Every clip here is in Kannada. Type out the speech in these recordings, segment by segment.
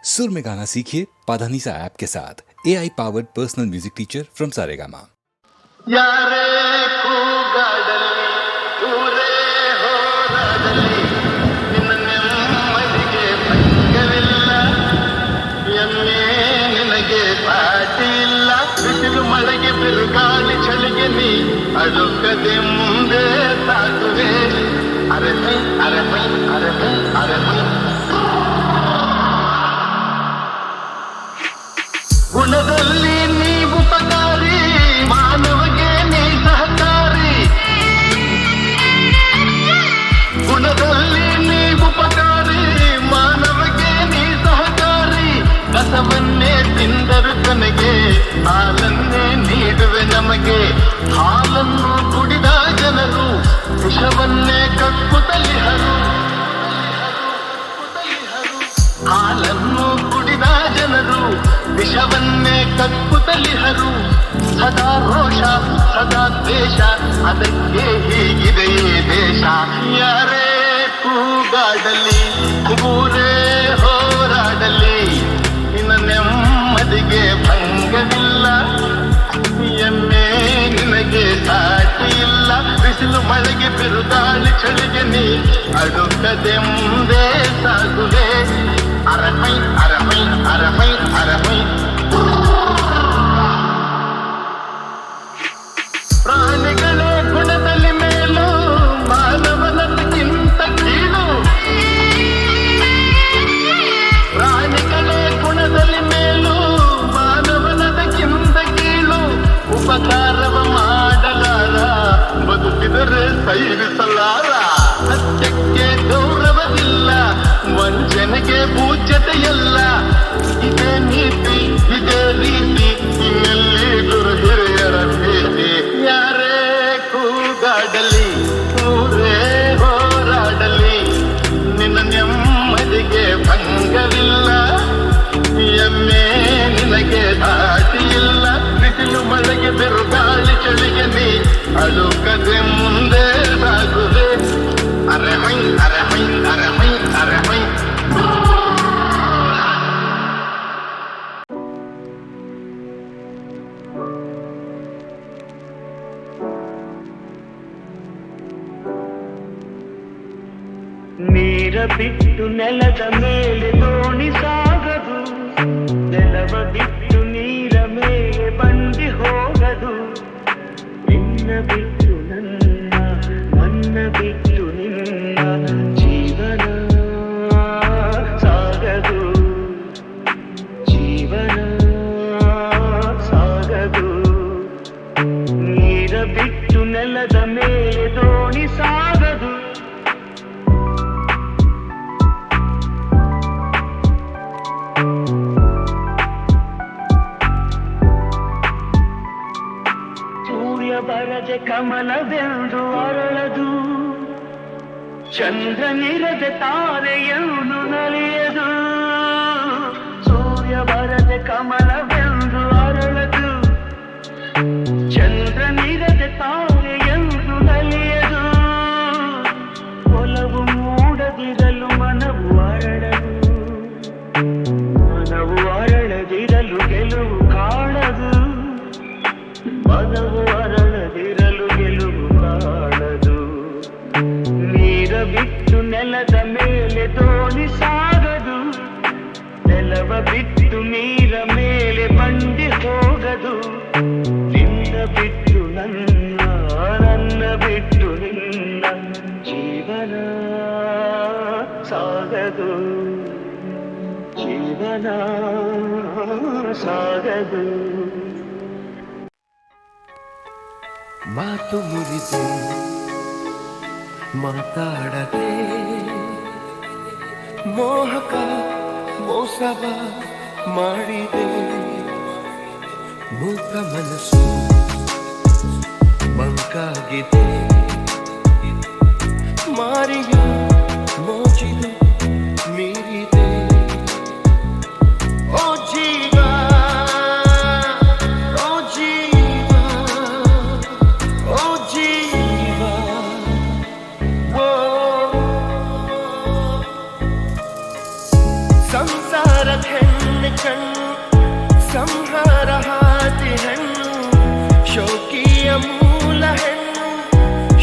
सुर में गाना सीखिए पाधानीसा ऐप के साथ AI powered personal music teacher from Saregama. ಯಾರೇ ಕೂಗಾಡಲಿ ಊರೇ ಹೋರಾಡಲಿ ನಿನ್ನ ನೆಮ್ಮದಿಗೆ ಭಂಗವಿಲ್ಲ ಎಮ್ಮೆ ನಿನಗೆ ಪಾಟಿ ಇಲ್ಲ ಬಿಸಿಲು ಮಳೆಗೆ ಬಿರುಗಾಳಿ ಚಳಿಗೆ ನೀ ಅಳುಕದೆ ಮುಂದೆ ಸಾಗುವೆ ಅರಮೈ ಅರಮೈ ಅರಮೈ ಅರಮೈ ಗುಣದಲ್ಲಿ ನೀ ಉಪಕಾರಿ ಮಾನವಗೆ ನೀ ಸಹಕಾರಿ ಗುಣದಲ್ಲಿ ನೀ ಉಪಕಾರಿ ಮಾನವಗೆ ನೀ ಸಹಕಾರಿ ಕಸವನ್ನೇ ತಿಂದರು ತನಗೆ ಹಾಲನ್ನೇ ನೀಡುವೆ ನಮಗೆ ಹಾಲನ್ನು ಕುಡಿದ ಜನರು ವಿಷವನ್ನೇ ಕಕ್ಕುತ್ತಲಿಹರು ಹಾಲನ್ನು ಕುಡಿದ ಜನರು ವಿಷವನ್ನೇ ಕಕ್ಕುತ್ತಲಿಹರು ಸದಾ ರೋಷ ಸದಾ ದ್ವೇಷ ಅದಕ್ಕೆ ಹೀಗಿದೆ ಈ ದೇಶ ಯಾರೇ ಕೂಗಾಡಲಿ ಊರೇ ಹೋರಾಡಲಿ ನಿನ್ನ ನೆಮ್ಮದಿಗೆ ಭಂಗವಿಲ್ಲ ಎಮ್ಮೆ ನಿನಗೆ ಸಾಟಿ ಇಲ್ಲ ಬಿಸಿಲು ಮಳೆಗೆ ಬಿರುಗಾಳಿ ಚಳಿಗೆ ನೀ ಅಡುಕದೆ ಮುಂದೆ ಸಾಗುವೆ ಅರಮೈ ಅರಮೈ ಅರಮೈ ಅರಮೈ ಪ್ರಾಣಿಗಳ ಗುಣದಲ್ಲಿ ಮೇಲು ಮಾನವನಕ್ಕಿಂತ ಕೀಳು ಪ್ರಾಣಿಗಳ ಗುಣದಲ್ಲಿ ಮೇಲು ಮಾನವನದಕ್ಕಿಂತ ಕೀಳು ಉಪಕಾರವ ಮಾಡಲಾರ ಬದುಕಿದರೆ ಸೈರಿಸಲಾರ ಸತ್ಯಕ್ಕೆ ಗೌರವವಿಲ್ಲ ವಂಚನೆಗೆ ಪೂಜ್ಯತೆಯಲ್ಲ ಇದೇ ನೀತಿ ಇದೇ ರೀತಿ ಇನ್ನೆಲ್ಲಿ ಗುರು ಹಿರಿಯರ ಭೇಟಿ ಯಾರೇ ಕೂಗಾಡಲಿ ಊರೇ ಹೋರಾಡಲಿ ನಿನ್ನ ನೆಮ್ಮದಿಗೆ ಭಂಗವಿಲ್ಲ ಎಮ್ಮೆ ನಿನಗೆ ದಾಟಿ ಇಲ್ಲ ಬಿಸಿಲು ಮಳೆಗೆ ಬಿರುಗಾಳಿ ಚಳಿಗೆ ನೀ ಅಳುಕದೆ ಮುಂದೆ ಸಾಗುವೆ ಅರಮೈ ಅರಮೈ ಅರಮೈ ಅರಮೈ ನೀರ ಬಿಟ್ಟು ನೆಲದ ಮೇಲೆ ದೋಣಿ ಸಾಗದು ನೆಲವ ಬಿಟ್ಟು ನೀರ ಮೇಲೆ ಬಂಡಿ ಹೋಗದು ನಿನ್ನ ಬಿಟ್ಟು ನನ್ನ ನನ್ನ ಬಿಟ್ಟು ನಿನ್ನ ಜೀವನ ಸಾಗದು ಜೀವನ ಸಾಗದು ನೀರ ಬಿಟ್ಟು ನೆಲದ ಮೇಲೆ ದೋಣಿ ಸಾಗದು ಬರದೆ ಕಮಲವೆಂದು ಅರಳದು ಚಂದ್ರನಿರದೆ ತಾರೆಯನ್ನು ನಲಿಯದು ಸೂರ್ಯ ಬರದೆ ಕಮಲವೆಂದು ಅರಳದು ಚಂದ್ರನಿರದೆ ತಾರೆಯನ್ನು ನಲಿಯದು ಒಲವು ಮೂಡದಿರಲು ಮನವು ಅರಳದು ಮನವು ಅರಳದಿರಲು ಗೆಲುವು ಕಾಣದು ಮನವು ಅರಳದಿರಲು ಗೆಲುವು ಕಾಣದು ನೀರ ಬಿಟ್ಟು ನೆಲದ ಮೇಲೆ ದೋಣಿ ಸಾಗದು ನೆಲವ ಬಿಟ್ಟು ನೀರ ಮೇಲೆ ಬಂಡಿ ಹೋಗದು ನಿನ್ನ ಬಿಟ್ಟು ನನ್ನ ನನ್ನ ಬಿಟ್ಟು ನಿನ್ನ ಜೀವನ ಸಾಗದು ಜೀವನ ಸಾಗದು ಮಾತು ಮುರಿದು ಮಾತಾಡದೆ ಮೋಹಕ ಮೋಸವ ಮಾಡಿದೆ ಮೂಕ ಮನಸ್ಸು ಮಂಕಾಗಿದೆ ಮಾರಿಯ ಮೋಜಿದು ಮೀರಿದೆ ಓ ಜೀವ ಸಂಸಾರ ಹೆಣ್ಣು ಕಣ್ಣು ಸಂಹಾರ ಹಾದಿ ಹೆಣ್ಣು ಶೋಕಿಯ ಮೂಲ ಹೆಣ್ಣು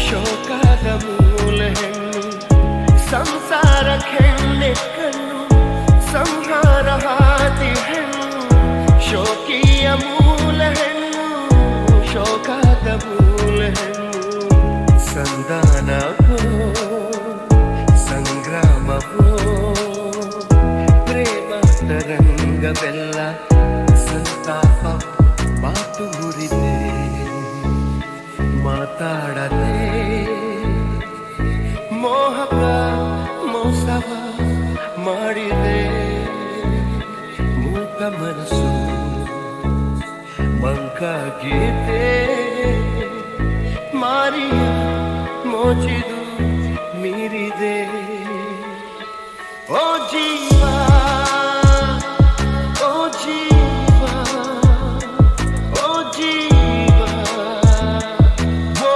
ಶೋಕದ ಮೂಲ ಹೆಣ್ಣು ಸಂಸಾರ ಹೆಣ್ಣೆ ಕಣ್ಣು ಸಂಹಾರ ಹಾದಿ ಹೆಣ್ಣು ಶೋಕಿಯ ಮೂಲ ಹೆಣ್ಣು ಶೋಕದ ಮೂಲ ಹೆಣ್ಣು ಸಂಧಾನವೋ ಸಂಗ್ರಾಮವೋ ಪ್ರೇಮ ತರಂಗವೆಲ್ಲ ಸಂತಾಪ ಮಾತು ಮುರಿದೆ ಮಾತಾಡದೆ ಮೋಹಕ ಮೋಸವ ಮಾಡಿದೆ ಮೂಕ ಮನಸ್ಸು ಮಂಕ ಗೀತೆ ಮಾರಿಯ ಮೋಚಿದು ಮೀರಿದೆ ಓ ಜೀವ ಓ ಜೀವ ಓ ಜೀವ ಓ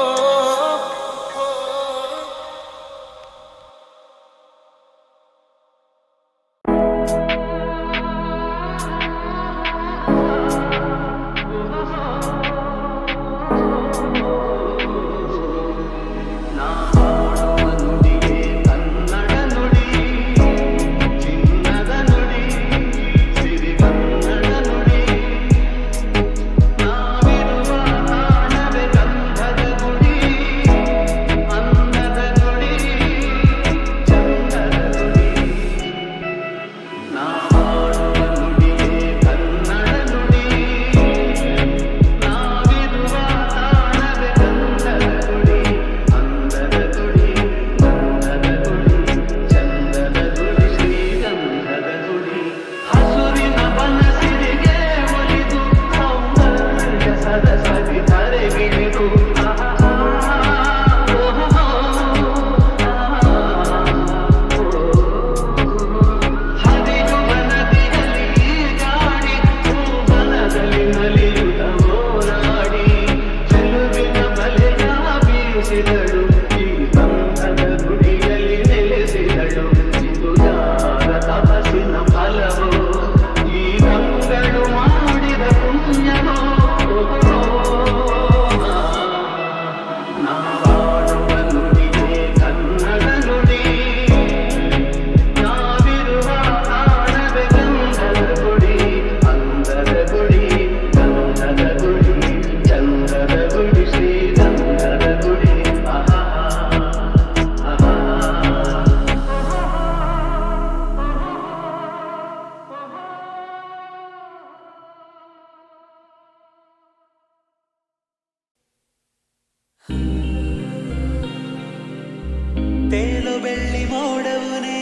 ತೇಲು ಬೆಳ್ಳಿ ಮೋಡವುನೇ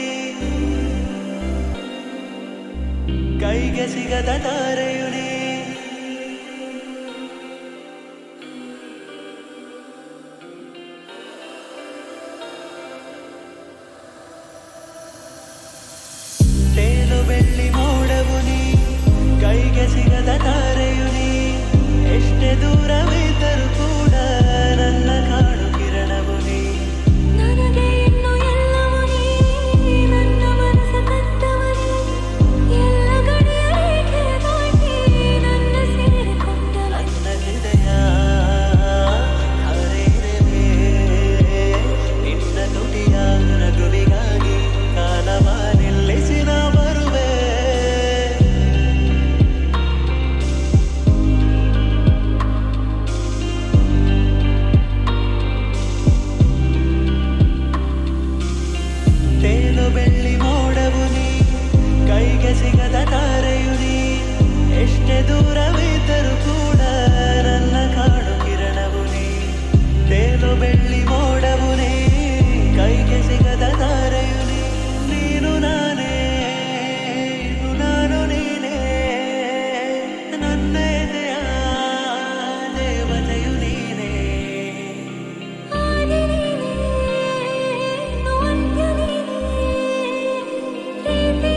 ಕೈಗೆ ಸಿಗದ ತಾರೆಯುನೇ ತೇಲು ಬೆಳ್ಳಿ ಮೋಡವುನೇ ಕೈಗೆ ಸಿಗದ ತಾರೆಯುನೇ ಎಷ್ಟೇ ದೂರವಿದ್ದರೂ ಕೂಡ ನನ್ನ ಕಾಡು ಕಿರಣವು ನೀ ನನಗೆ ಇನ್ನು ಎಲ್ಲವೂ ನೀ ನನ್ನ ಮನಸ್ಸ ಕತ್ತವನೇ ಎಲ್ಲ ಗಡಿಯ ರೇಖೆಯ ದಾಟಿ ನನ್ನ ಸೇರಿಕೊಂಡ ನನ್ನ ಹೃದಯ ಹರಿದಿದೆ ನಿನ್ನ ತುಟಿಯ ನಗುವಿಗಾಗಿ ಕಾಲವ ನಿಲ್ಲಿಸಿ ನಾ ಬರುವೆ ತೇಲು ಬೆಳ್ಳಿ ಮೋಡವು ನೀ ಕೈಗೆ ಸಿಗದ ತಾರೆಯು ನೀ ಎಷ್ಟೇ ದೂರವಿದ್ದರೂ ಕೂಡ ನನ್ನ ಕಾಡು ಕಿರಣವು ನೀ ತೇಲು ಬೆಳ್ಳಿ ಮೋಡವು ನೀ ಕೈಗೆ ಸಿಗದ ತಾರೆಯು ನೀ ನೀನು ನಾನೇ ಇನ್ನು ನಾನು ನೀನೇ ನನ್ನ ಎದೆಯ ದೇವತೆಯು ನೀನೇ ಆದಿ ನೀನೇ ಇನ್ನು ಅಂತ್ಯ ನೀನೇ ಪ್ರೀತಿಯನ್ನೇ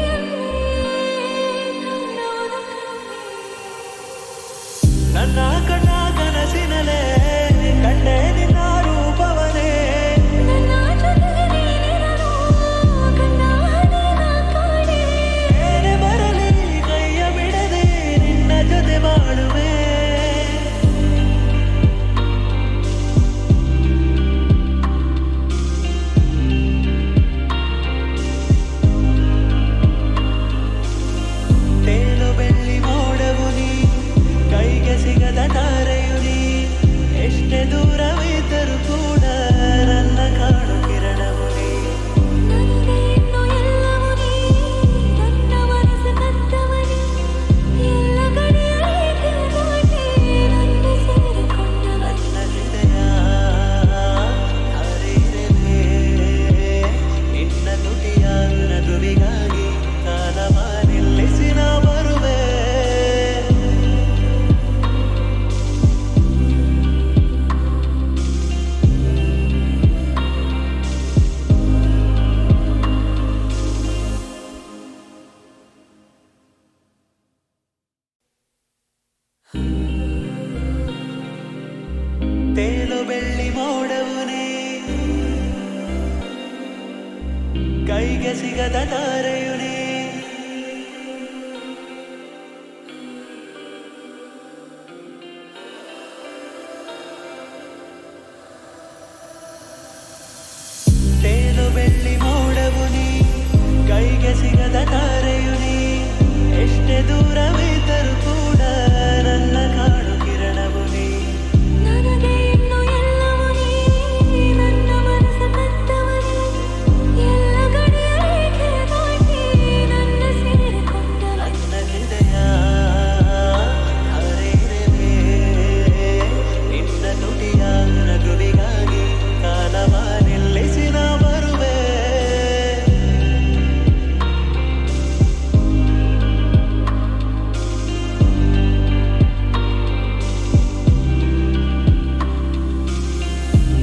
ತೇಲು ಬೆಳ್ಳಿ ಮೋಡವು ನೀ, ಕೈಗೆ ಸಿಗದ ತಾರೆಯು ನೀ. ತೇಲು ಬೆಳ್ಳಿ ಮೋಡವು ನೀ, ಕೈಗೆ ಸಿಗದ ತಾರೆಯು ನೀ. ಎಷ್ಟೇ ದೂರವಿದ್ದರೂ ಕೂಡ ನನ್ನ ಕಾಡು ಕಿರಣವು ನೀ. ನನಗೆ ಇನ್ನು ಎಲ್ಲವೂ ನೀ, ನನ್ನ ಮನಸ್ಸ ಕತ್ತವು ನೀ. ಎಲ್ಲ ಗಡಿಯ ರೇಖೆ ದಾಟಿ ನನ್ನ ಸೇರಿಕೊಂಡಳು. ನನ್ನ ಹೃದಯ ಹರಿವೆ ನಿನ್ನ ನುಡಿಯ ನಗುವಿಗಾಗಿ ಕಾಲವ ನಿಲ್ಲಿಸಿ ನಾ ಬರುವೆ.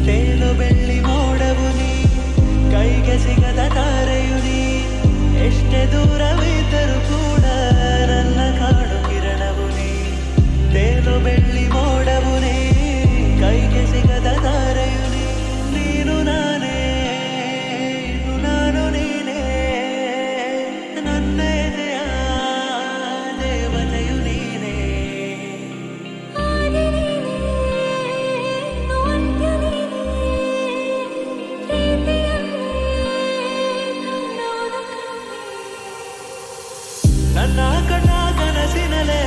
ತೇಲು ಬೆಳ್ಳಿ ಮೋಡವು ನೀ, ಕೈಗೆ ಸಿಗದ ತಾರೆಯು ನೀ. ಎಷ್ಟೇ ದೂರವಿದ್ದರೂ ಕೂಡ ನನ್ನ ಕಾಡು ಕಿರಣವು ನೀ. ತೇಲು ಬೆಳ್ಳಿ ಮೋಡವು ನೀ, ಕೈಗೆ ಸಿಗದ ತಾರೆಯು ನೀ. ನೀನು ನಾನೇ, ಇನ್ನು ನಾನು ನೀನೇ, ನನ್ನ ಎದೆಯ ದೇವತೆಯು ನೀನೇ. ಆದಿ ನೀನೇ, ಇನ್ನು ಅಂತ್ಯ ನೀನೇ, ಪ್ರೀತಿಯಲ್ಲಿ ನನ್ನವನು ಕಣ್ಣೇ. ನನ್ನ ಕಣ್ಣ ಕನಸಿನಲೇ